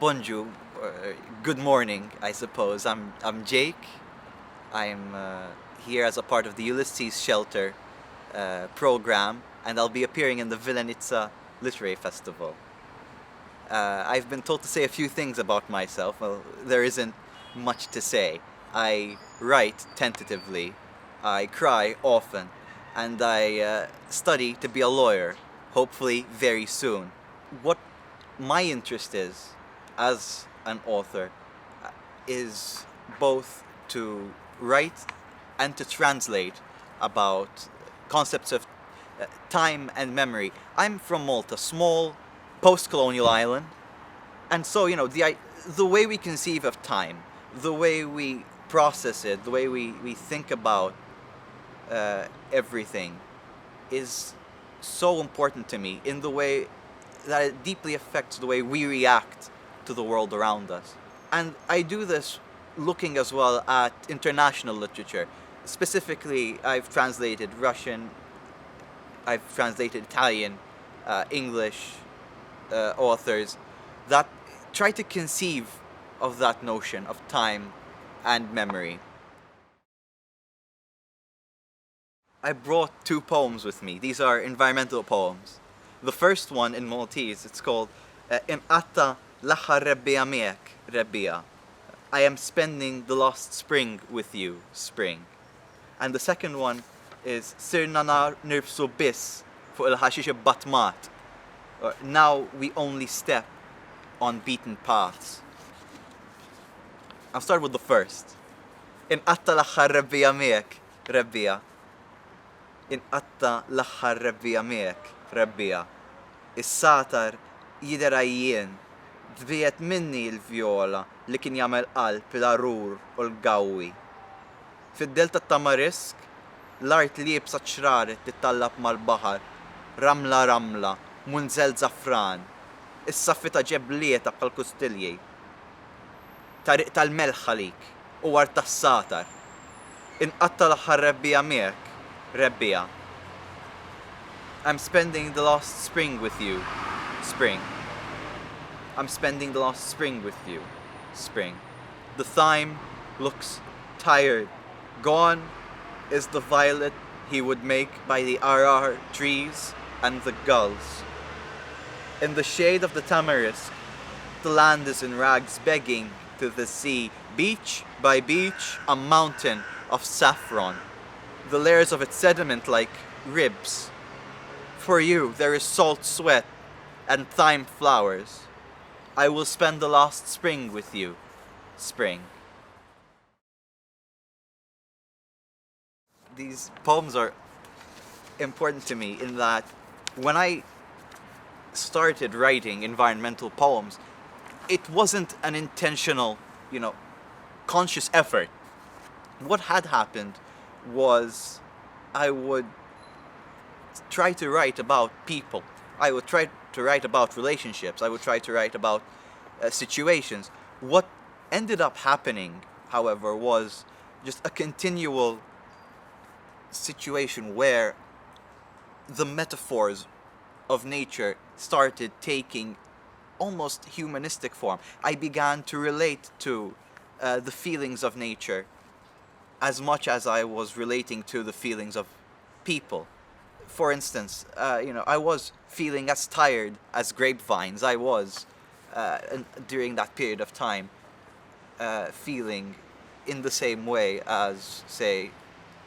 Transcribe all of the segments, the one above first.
bonjour, good morning, I suppose. I'm Jake. I'm here as a part of the Ulysses shelter program, and I'll be appearing in the Villanica Literary Festival. I've been told to say a few things about myself. Well, there isn't much to say. I write tentatively, I cry often, and I study to be a lawyer, hopefully very soon. What my interest is, as an author, is both to write and to translate about concepts of time and memory. I'm from Malta, small post-colonial island, and so the way we conceive of time, the way we process it, the way we think about everything is so important to me in the way that it deeply affects the way we react to the world around us. And I do this looking as well at international literature. Specifically, I've translated Russian, I've translated Italian, English authors that try to conceive of that notion of time and memory. I brought two poems with me. These are environmental poems. The first one in Maltese, it's called Imqatta l-aħħar rebbija miegħek, rebbija. I am spending the last spring with you, spring. And the second one is Sirna nirbsu biss fuq il-ħaxix batmat. Now we only step on beaten paths. I'll start with the first. Imqatta l-aħħar rebbija miegħek, rebbija. Inqatta l-aħħar rebbija miegħek, rebbija. Is-satar jidher għajjien, dbiet minni l-vjola li kien jagħmel qalb l-arur u l-gawwi. Fid-delta Tamarisk, l-art li jibsa ċraret titallab mal-baħar, ramla ramla, munżel żafran, is-saffita ġeblieta bħal-kustilji. Tariq tal-melħ għalik u wart tas-satar. Inqatta l-aħħar rebbija miegħek, rebbija. I'm spending the last spring with you, spring. I'm spending the last spring with you, spring. The thyme looks tired. Gone is the violet he would make by the arar trees and the gulls. In the shade of the tamarisk, the land is in rags begging to the sea, beach by beach, a mountain of saffron. The layers of its sediment like ribs. For you there is salt sweat and thyme flowers. I will spend the last spring with you, spring. These poems are important to me in that when I started writing environmental poems, it wasn't an intentional, conscious effort. What had happened was I would try to write about people. I would try to write about relationships. I would try to write about situations. What ended up happening, however, was just a continual situation where the metaphors of nature started taking almost humanistic form. I began to relate to the feelings of nature as much as I was relating to the feelings of people. For instance, I was feeling as tired as grapevines. I was, during that period of time, feeling in the same way as, say,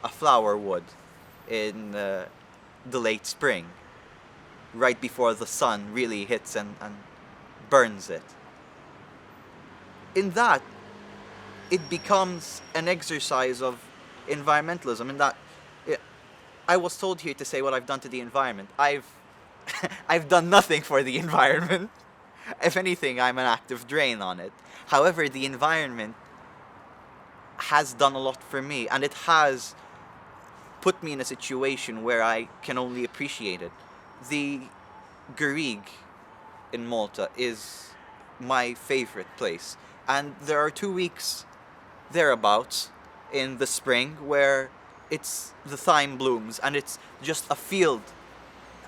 a flower would in the late spring, right before the sun really hits and burns it. In that, it becomes an exercise of environmentalism, in that I was told here to say what I've done to the environment. I've done nothing for the environment. If anything, I'm an active drain on it. However, the environment has done a lot for me, and it has put me in a situation where I can only appreciate it. The Garrigue in Malta is my favorite place, and there are 2 weeks thereabouts in the spring where the thyme blooms and it's just a field,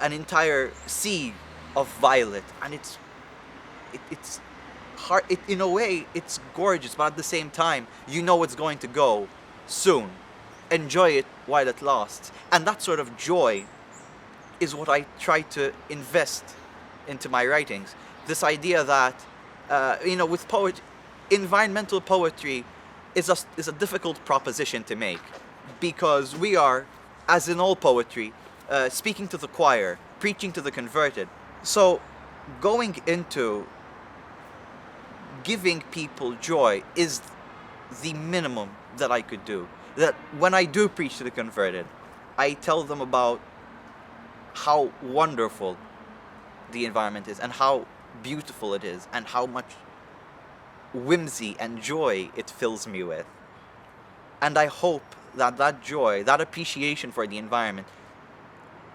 an entire sea of violet, and it's in a way, it's gorgeous, but at the same time, you know it's going to go soon. Enjoy it while it lasts. And that sort of joy is what I try to invest into my writings. This idea that, with poetry, environmental poetry is a difficult proposition to make, because we are, as in all poetry, speaking to the choir, preaching to the converted. So going into giving people joy is the minimum that I could do. That when I do preach to the converted, I tell them about how wonderful the environment is and how beautiful it is and how much whimsy and joy it fills me with. And I hope that that joy, that appreciation for the environment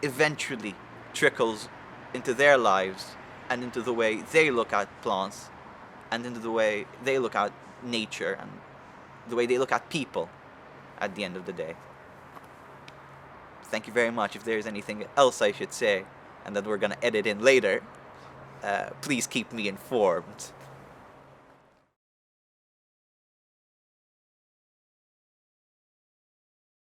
eventually trickles into their lives and into the way they look at plants and into the way they look at nature and the way they look at people at the end of the day. Thank you very much. If there's anything else I should say and that we're going to edit in later, please keep me informed.